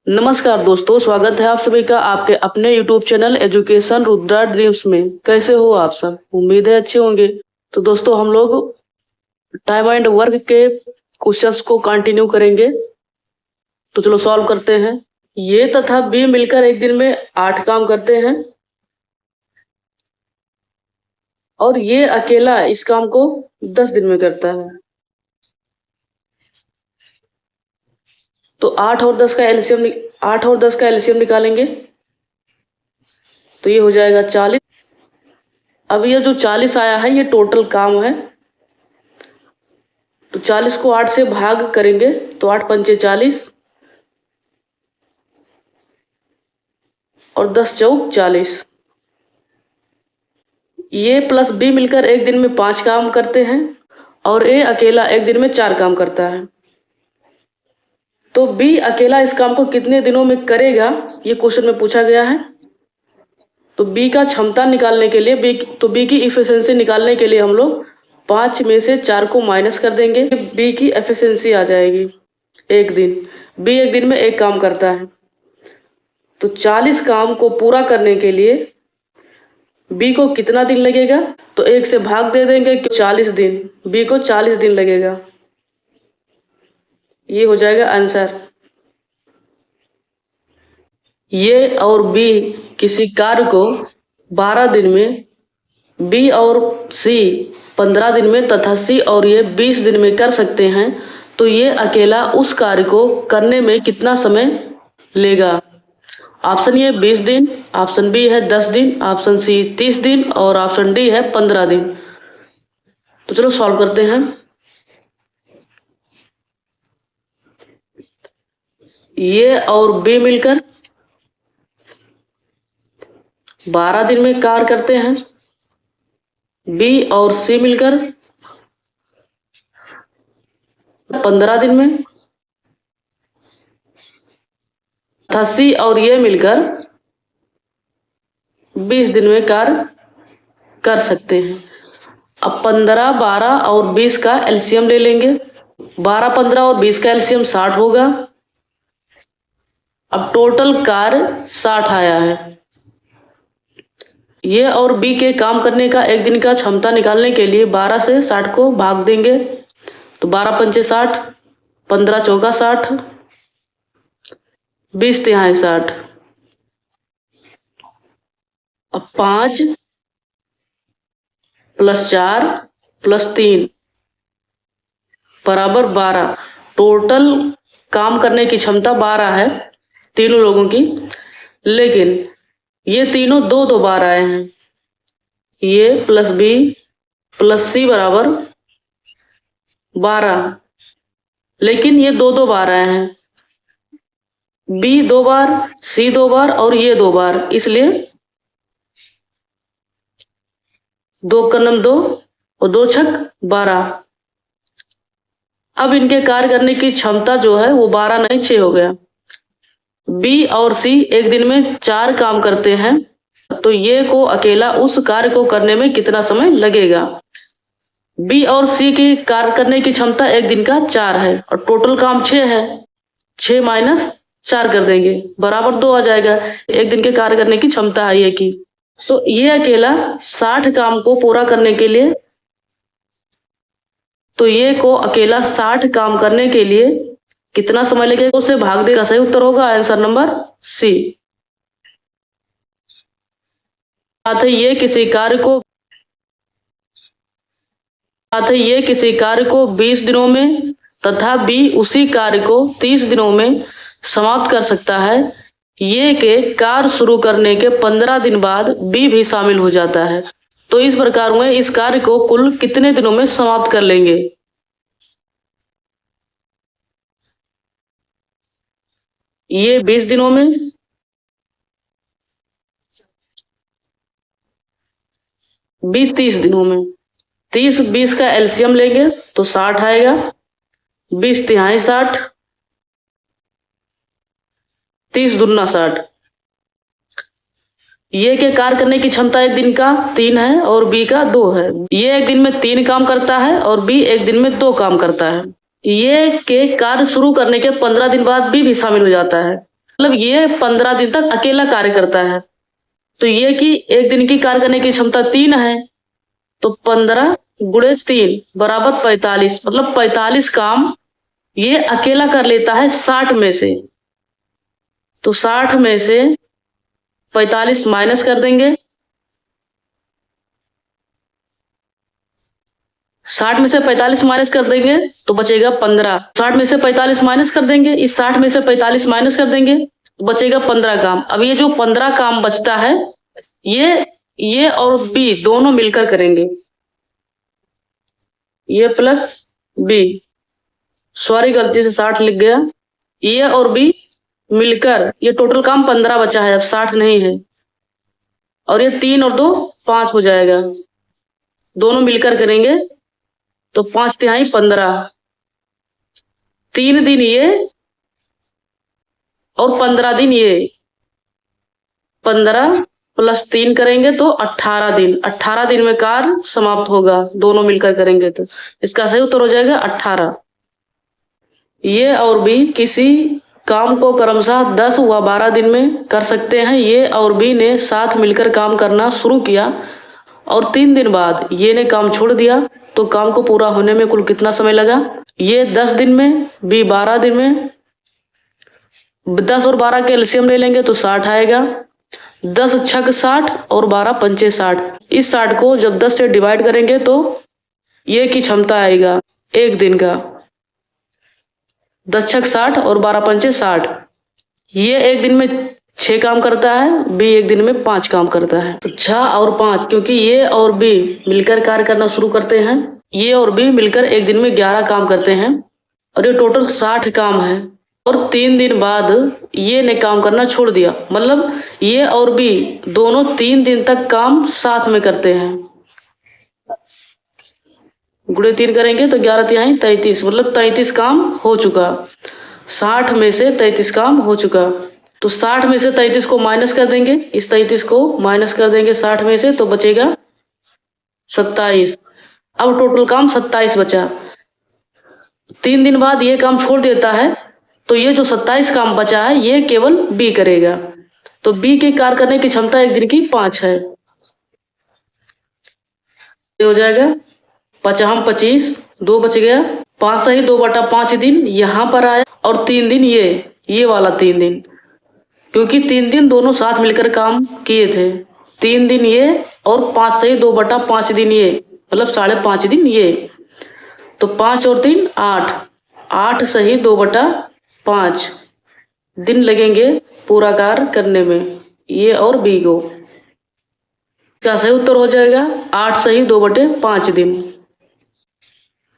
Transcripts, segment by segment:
नमस्कार दोस्तों, स्वागत है आप सभी का आपके अपने YouTube channel education Rudra dreams में। कैसे हो आप सब? उम्मीद है अच्छे होंगे। तो दोस्तों हम लोग टाइम एंड वर्क के क्वेश्चंस को कंटिन्यू करेंगे। तो चलो सॉल्व करते हैं। ये तथा बी मिलकर एक दिन में 8 काम करते हैं और ये अकेला इस काम को 10 दिन में करता है। तो 8 और 10 का एलसीएम निकालेंगे तो ये हो जाएगा 40। अब ये जो 40 आया है ये टोटल काम है। तो 40 को 8 से भाग करेंगे तो 8 पंचे 40 और 10 चौक 40। ये प्लस बी मिलकर एक दिन में 5 काम करते हैं और ए अकेला एक दिन में 4 काम करता है। तो बी अकेला इस काम को कितने दिनों में करेगा ये क्वेश्चन में पूछा गया है। तो बी का क्षमता निकालने के लिए बी की इफिशिएंसी निकालने के लिए हम लोग 5 में से 4 को माइनस कर देंगे। बी की एफिशिएंसी आ जाएगी एक दिन। बी एक दिन में 1 काम करता है। तो 40 काम को पूरा करने के लिए बी को कितना दिन लगेगा? तो 1 से भाग दे देंगे कि 40 दिन। बी को 40 दिन लगेगा। ये हो जाएगा आंसर। ये और बी किसी कार्य को 12 दिन में, बी और सी 15 दिन में तथा सी और ये 20 दिन में कर सकते हैं। तो ये अकेला उस कार्य को करने में कितना समय लेगा? ऑप्शन ए 20 दिन, ऑप्शन बी है 10 दिन, ऑप्शन सी 30 दिन और ऑप्शन डी है 15 दिन। तो चलो सॉल्व करते हैं। ये और बी मिलकर 12 दिन में कार्य करते हैं। बी और सी मिलकर 15 दिन में तथा सी और ये मिलकर 20 दिन में कार्य कर सकते हैं। अब 15, 12 और 20 का एलसीएम ले लेंगे। 12, 15 और 20 का एलसीएम 60 होगा। अब टोटल कार्य 60 आया है। ये और बी के काम करने का एक दिन का क्षमता निकालने के लिए 12 से 60 को भाग देंगे। तो 12 पंचे 60, 15 चौका 60, 20 तिहाई 60। अब 5 + 4 + 3 बराबर 12। टोटल काम करने की क्षमता 12 है तीनों लोगों की। लेकिन ये तीनों 2 बार आए हैं। ये प्लस बी प्लस सी बराबर 12। लेकिन ये 2 बार आए हैं। बी 2 बार, सी 2 बार और ये 2 बार, इसलिए 2 का नम 2 और 2 छक 12। अब इनके कार्य करने की क्षमता जो है वो 12 नहीं 6 हो गया। बी और सी एक दिन में 4 काम करते हैं। तो ये को अकेला उस कार्य को करने में कितना समय लगेगा? बी और सी की कार्य करने की क्षमता एक दिन का 4 है और टोटल काम 6 है। 6 माइनस 4 कर देंगे बराबर 2 आ जाएगा। एक दिन के कार्य करने की क्षमता है ये की। तो ये अकेला 60 काम को पूरा करने के लिए, तो ये को अकेला 60 काम करने के लिए कितना समय लगेगा उसे भाग देगा। सही उत्तर होगा आंसर नंबर सी। साथ ही ये किसी कार्य को 20 दिनों में तथा बी उसी कार्य को 30 दिनों में समाप्त कर सकता है। ये के कार्य शुरू करने के 15 दिन बाद बी भी शामिल हो जाता है। तो इस प्रकार में इस कार्य को कुल कितने दिनों में समाप्त कर लेंगे? ये 20 दिनों में, बी 30 दिनों में। 30 20 का एलसीएम लेंगे तो 60 आएगा। 20 तिहाई 60, 30 दूना 60। ये के कार्य करने की क्षमता एक दिन का 3 है और बी का 2 है। ये एक दिन में 3 काम करता है और बी एक दिन में 2 काम करता है। ये के कार्य शुरू करने के 15 दिन बाद बी भी शामिल हो जाता है। मतलब ये 15 दिन तक अकेला कार्य करता है। तो ये कि एक दिन की कार्य करने की क्षमता 3 है, तो 15 गुणे 3 बराबर 45, मतलब 45 काम ये अकेला कर लेता है 60 में से। तो 60 में से 45 माइनस कर देंगे, 60 में से 45 माइनस कर देंगे तो बचेगा 15। 60 में से 45 माइनस कर देंगे, इस 60 में से 45 माइनस कर देंगे तो बचेगा 15 काम। अब ये जो 15 काम बचता है ये और बी दोनों मिलकर करेंगे, ये प्लस बी, सॉरी गलती से 60 लिख गया, ये और बी मिलकर ये टोटल काम 15 बचा है, अब 60 नहीं है, और ये 3 और 2 5 हो जाएगा, दोनों मिलकर करेंगे तो 5 तिहाई 15, 3 दिन ये और 15 दिन ये, 15 प्लस 3 करेंगे तो 18 दिन, 18 दिन में कार्य समाप्त होगा, दोनों मिलकर करेंगे तो इसका सही उत्तर हो जाएगा 18। ये और बी किसी काम को क्रमशः 10 व 12 दिन में कर सकते हैं। ये और बी ने साथ मिलकर काम करना शुरू किया और 3 दिन बाद ये ने काम छोड़ दिया, तो काम को पूरा होने में कुल कितना समय लगा? ये 10 दिन में, बी 12 दिन में। 10 और 12 के एलसीएम ले लेंगे तो 60 आएगा, 10 छक 60 और 12 पंचे 60। इस 60 को जब 10 से डिवाइड करेंगे तो ये की क्षमता आएगा एक दिन का, 10 छक 60 और 12 पंचे 60। ये एक दिन में 6 काम करता है, बी एक दिन में 5 काम करता है। तो 6 और 5, क्योंकि ये और बी मिलकर कार्य करना शुरू करते हैं, ये और बी मिलकर एक दिन में 11 काम करते हैं और ये टोटल 60 काम है। और 3 दिन बाद ये ने काम करना छोड़ दिया, मतलब ये और बी दोनों 3 दिन तक काम साथ में करते हैं। गुणे 3 करेंगे तो 11 तिहाई 33, मतलब 33 काम हो चुका, 60 में से 33 काम हो चुका। तो 60 में से 33 को माइनस कर देंगे, इस 33 को माइनस कर देंगे 60 में से तो बचेगा 27। अब टोटल काम 27 बचा। 3 दिन बाद ये काम छोड़ देता है, तो ये जो 27 काम बचा है ये केवल बी करेगा। तो बी के कार्य करने की क्षमता एक दिन की 5 है। ये हो जाएगा 5 25, 2 बच गया, 5 सही 2/5 दिन यहाँ पर आया और 3 दिन ये वाला 3 दिन, क्योंकि 3 दिन दोनों साथ मिलकर काम किए थे। 3 दिन ये और 5 सही 2/5 दिन ये, मतलब 5.5 दिन ये। तो 5 और 3 8, 8 सही 2/5 दिन लगेंगे पूरा कार्य करने में ये और बी को। इसका सही उत्तर हो जाएगा 8 सही 2/5 दिन।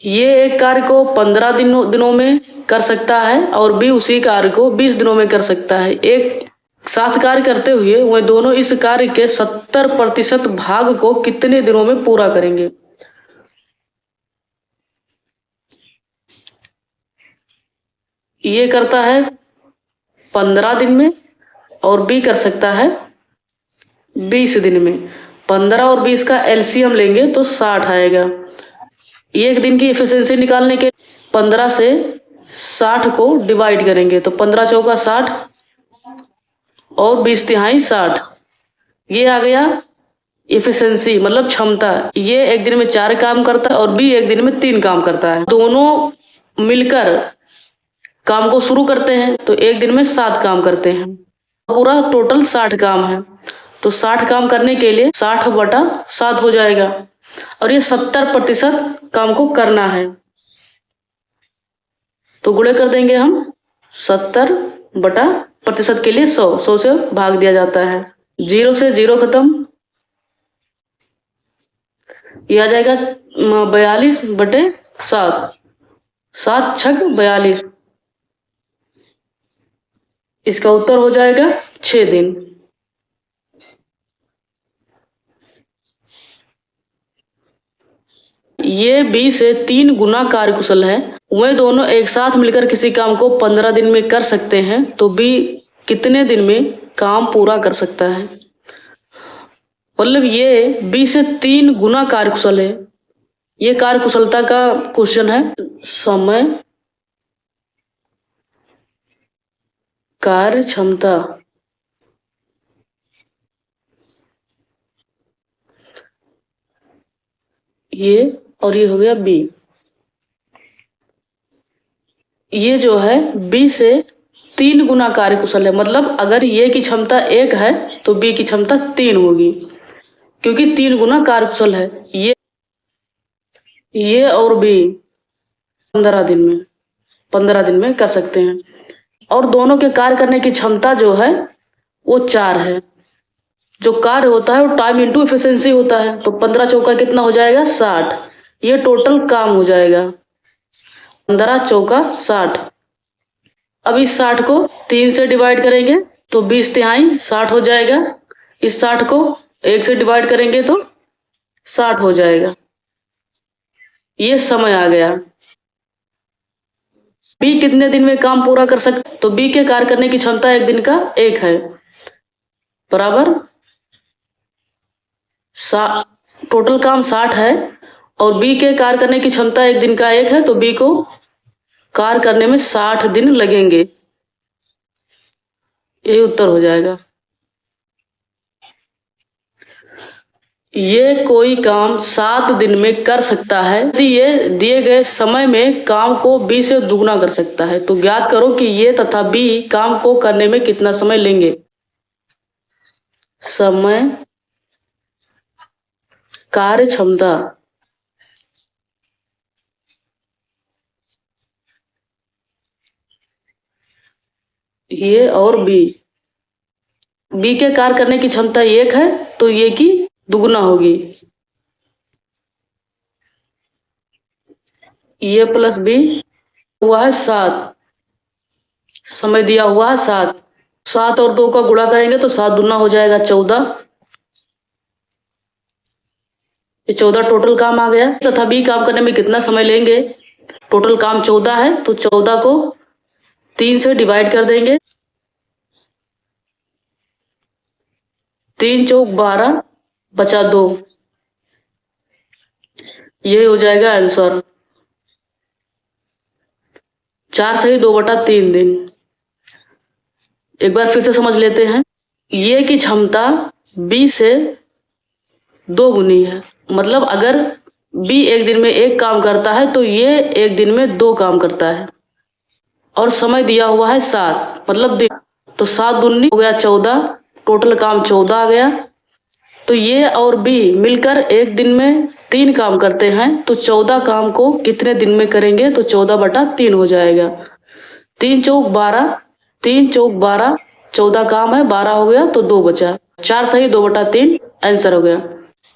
ये एक कार्य को 15 दिनों में कर सकता है और बी उसी कार्य को 20 दिनों में कर सकता है। एक साथ कार्य करते हुए वह दोनों इस कार्य के 70% भाग को कितने दिनों में पूरा करेंगे? ये करता है 15 दिन में और बी कर सकता है 20 दिन में। 15 और 20 का एलसीएम लेंगे तो 60 आएगा। एक दिन की एफिशिएंसी निकालने के 15 से 60 को डिवाइड करेंगे तो 15 चौका 60 और 20 तिहाई 60। ये आ गया एफिशिएंसी, मतलब क्षमता। ये एक दिन में 4 काम करता है और बी एक दिन में 3 काम करता है। दोनों मिलकर काम को शुरू करते हैं तो एक दिन में 7 काम करते हैं। पूरा टोटल 60 काम है, तो 60 काम करने के लिए 60/7 हो जाएगा और ये 70% काम को करना है। तो गुणे कर देंगे हम 70/प्रतिशत के लिए 100 से भाग दिया जाता है। 0 से 0 खत्म, यह आ जाएगा 42/7, 7 छक 42। इसका उत्तर हो जाएगा 6 दिन। ये बी से 3 गुना कार्यकुशल है। वह दोनों एक साथ मिलकर किसी काम को 15 दिन में कर सकते हैं, तो बी कितने दिन में काम पूरा कर सकता है? मतलब ये बी से 3 गुना कार्यकुशल है। ये कार्यकुशलता का क्वेश्चन है। समय कार्य क्षमता ये, और ये हो गया बी। ये जो है बी से 3 गुना कार्य कुशल है, मतलब अगर ये की क्षमता 1 है तो बी की क्षमता 3 होगी, क्योंकि 3 गुना कार्य कुशल है। ये और बी 15 दिन में कर सकते हैं, और दोनों के कार्य करने की क्षमता जो है वो 4 है। जो कार्य होता है वो टाइम इंटू एफिशिएंसी होता है, तो 15 चौका कितना हो जाएगा 60। ये टोटल काम हो जाएगा 15 चौका 60। अब इस 60 को 3 से डिवाइड करेंगे तो 20 तिहाई 60 हो जाएगा। इस 60 को 1 से डिवाइड करेंगे तो 60 हो जाएगा। ये समय आ गया। बी कितने दिन में काम पूरा कर सकते, तो बी के कार्य करने की क्षमता 1 दिन का 1 है, बराबर टोटल काम 60 है, और बी के कार्य करने की क्षमता 1 दिन का 1 है, तो बी को कार्य करने में 60 दिन लगेंगे। यही उत्तर हो जाएगा। ये कोई काम 7 दिन में कर सकता है यदि ये दिए गए समय में काम को बी से दुगना कर सकता है। तो ज्ञात करो कि ये तथा बी काम को करने में कितना समय लेंगे। समय कार्य क्षमता ये और बी के कार्य करने की क्षमता 1 है, तो ये की दुगना होगी। ये प्लस बी हुआ है 7, समय दिया हुआ है 7। 7 और 2 का गुणा करेंगे तो 7 दूना हो जाएगा 14। ये 14 टोटल काम आ गया। तथा बी काम करने में कितना समय लेंगे। टोटल काम 14 है, तो 14 को 3 से डिवाइड कर देंगे। 3 चौक 12 बचा 2, ये हो जाएगा आंसर। 4 सही 2/3 दिन। एक बार फिर से समझ लेते हैं। ये की क्षमता बी से 2 गुनी है, मतलब अगर बी 1 दिन में 1 काम करता है तो ये 1 दिन में 2 काम करता है, और समय दिया हुआ है 7, मतलब दिन। तो 7 दूनी हो गया 14, टोटल काम 14 आ गया। तो ये और बी मिलकर 1 दिन में 3 काम करते हैं, तो 14 काम को कितने दिन में करेंगे, तो 14/3 हो जाएगा। 3 चौक 12, 3 चौक 12, 14 काम है, 12 हो गया तो 2 बचा। 4 सही 2/3 आंसर हो गया।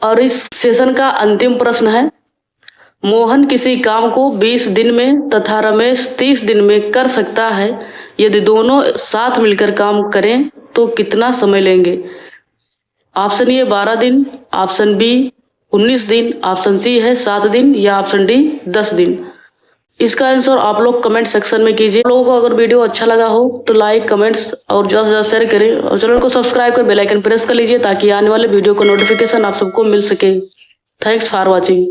और इस सेशन का अंतिम प्रश्न है, मोहन किसी काम को 20 दिन में तथा रमेश 30 दिन में कर सकता है। यदि दोनों साथ मिलकर काम करें तो कितना समय लेंगे। ऑप्शन ए 12 दिन, ऑप्शन बी 19 दिन, ऑप्शन सी है 7 दिन, या ऑप्शन डी 10 दिन। इसका आंसर आप लोग कमेंट सेक्शन में कीजिए। आप लोगों को अगर वीडियो अच्छा लगा हो तो लाइक, कमेंट्स और ज़्यादा से ज़्यादा शेयर करें, और चैनल को सब्सक्राइब कर बेल आइकन प्रेस कर लीजिए ताकि आने वाले वीडियो का नोटिफिकेशन आप सबको मिल सके। Thanks for watching.